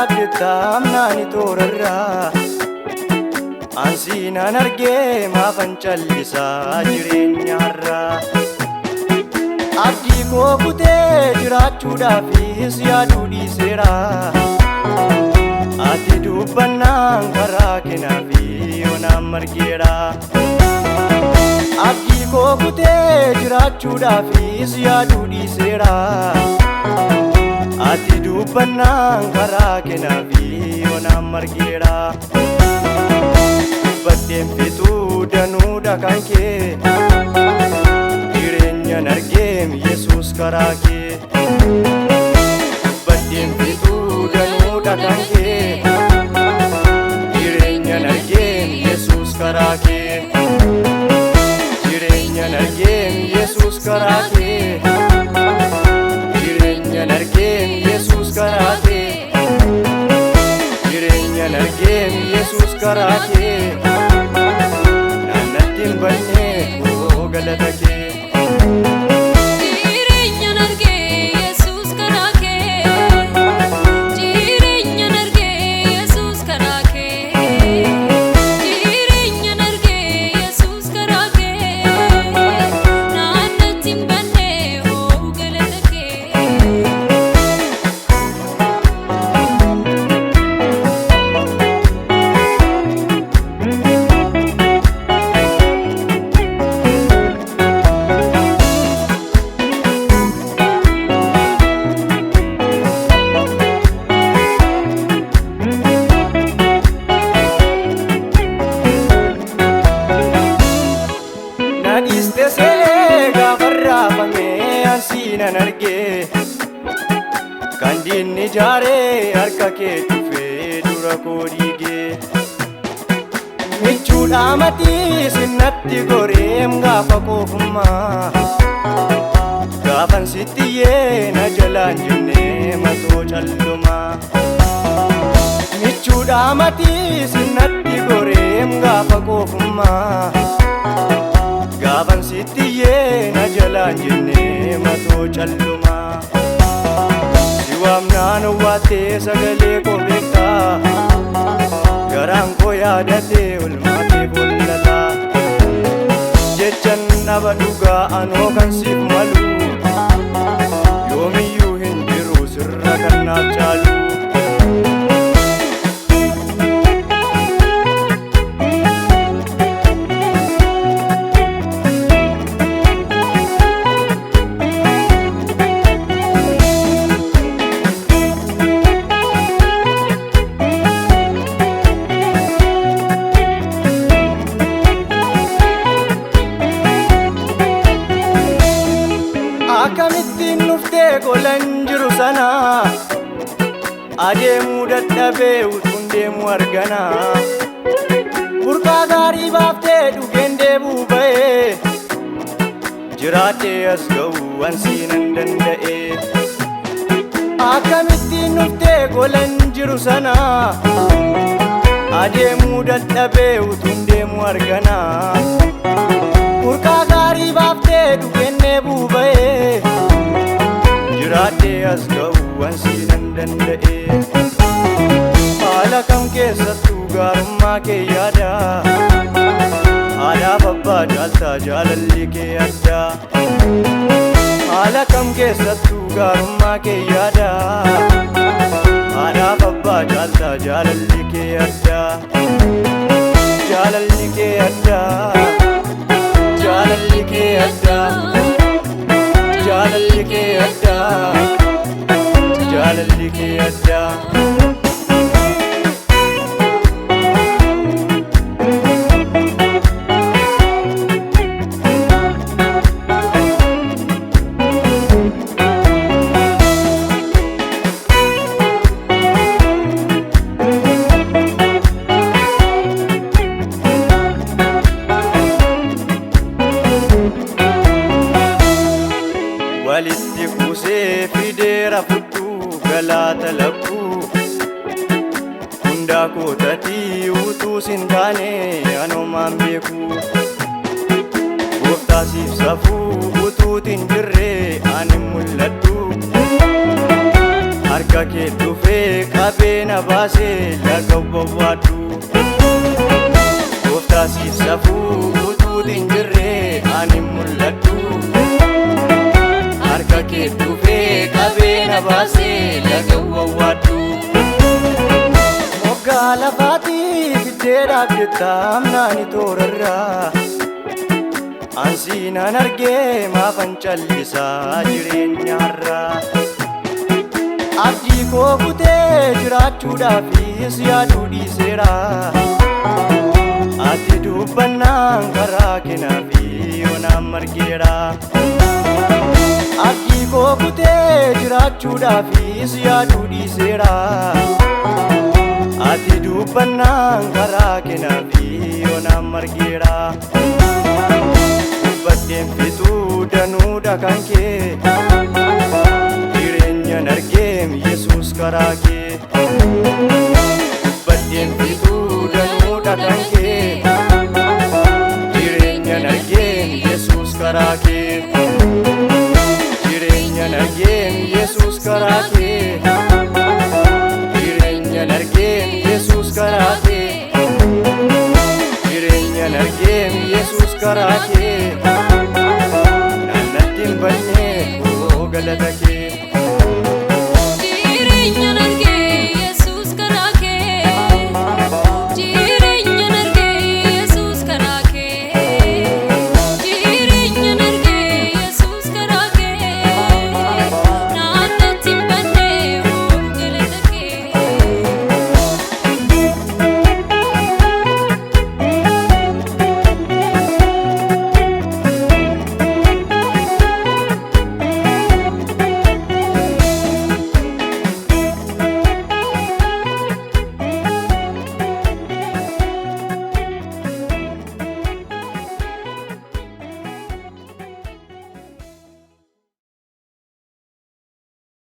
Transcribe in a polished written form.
dhaabdettaamnaani toorarraa ansiinan argee maafan callisaa jireenyaarraa abdii koo kutee jiraachuudhaafis yaaduu dhiiseera ati dubbannaan karaa kenaafi yoonaan margeera abdii koo kutee jiraachuudhaafis yaaduu dhiiseera ati dubbannaan karaa kenaafi yoonaan margeera dubbadheen fixuu danuudha kan kee jireenyan argeem Yesuus karaa kee dubbadheen fixuu danuudha kan kee jireenyan argeem Yesuus karaa kee jireenyan argeem Yesuus karaa kee jireenyan argeem Yesuus karaa kee jireenyan argeem Yesuus karaa kee naannatti hin banne koo galata kee ansiinan argee kan diinni jaaree harka kee dhufee dura koo dhiigee michuudha matii sinnatti goreem gaafa koofummaa gaafan sittiyyee na jalaan jennee matoo callumaa michuudha matii sinnatti goreem gaafa koofummaa gaafan sittiyyee na jalaan jennee matoo callumaa si waamnaan owwaattee sagalee koo beektaa garaan koo yaadatee olmaatee bollataa jechan dhaba dhugaa anoo kan siif malu yoomiyyuu hin jiru sirra kan naaf caalu akkamittiin dhuftee golan jiru sana adeemuu dadhabee utuun deemuu argana burqaa gaarii baaftee dhugeen deebuu ba'ee jiraadhee as ga'uu ansiinan danda'ee akkamittiin dhuftee golan jiru sana adeemuu dadhabee utuun deemuu argana burqaa gaarii baaftee dhugeen deebuu ba'ee jiraadhee as ga'uu ansiinan danda'ee haala kam keessattuu gaarummaa kee yaada haadhaaf abbaa caaltaa jaalalli kee addaa haala kam keessattuu gaarummaa kee yaada haadhaaf abbaa caaltaa jaalalli kee addaa jaalalli kee addaa jaalalli kee addaa jaalalli kee addaa jaalalli kee addaa walitti kuusee fideera fudhuu galaata lakkuu hundaa kootatii utuu sin taane anomaan beekuu gooftaa siif safuu utuutiin jirree ani mul'adhu harka kee dhufee qabee na baasee laga wawwaadhu gooftaa siif safuu utuutu hin jirree ani mul'adhu harka kee dhufee qabee na baasee laga wawwaadhu moggaa lafaatii fiddeedhaaf jettaa naani toorarraa ansiinan argee maafan callisaa jireenyaarraa abdii koo kutee jiraachuudhaafis yaaduu dhiiseera ati dubbannaan karaa kenaafi yoonaan margeera abdii koo kutee jiraachuudhaafis yaaduu dhiiseera ati dubbannaan karaa kenaafi yoonaan margeera dubbadheen fixuu danuudha kan kee jireenyan argeem Yesuus karaa kee dubbadheen fixuu danuudha kan kee jireenyan argeem Yesuus karaa kee jireenyan argeem Yesuus karaa kee jireenyan argeem Yesuus karaa kee jireenyan argeem Yesuus karaa kee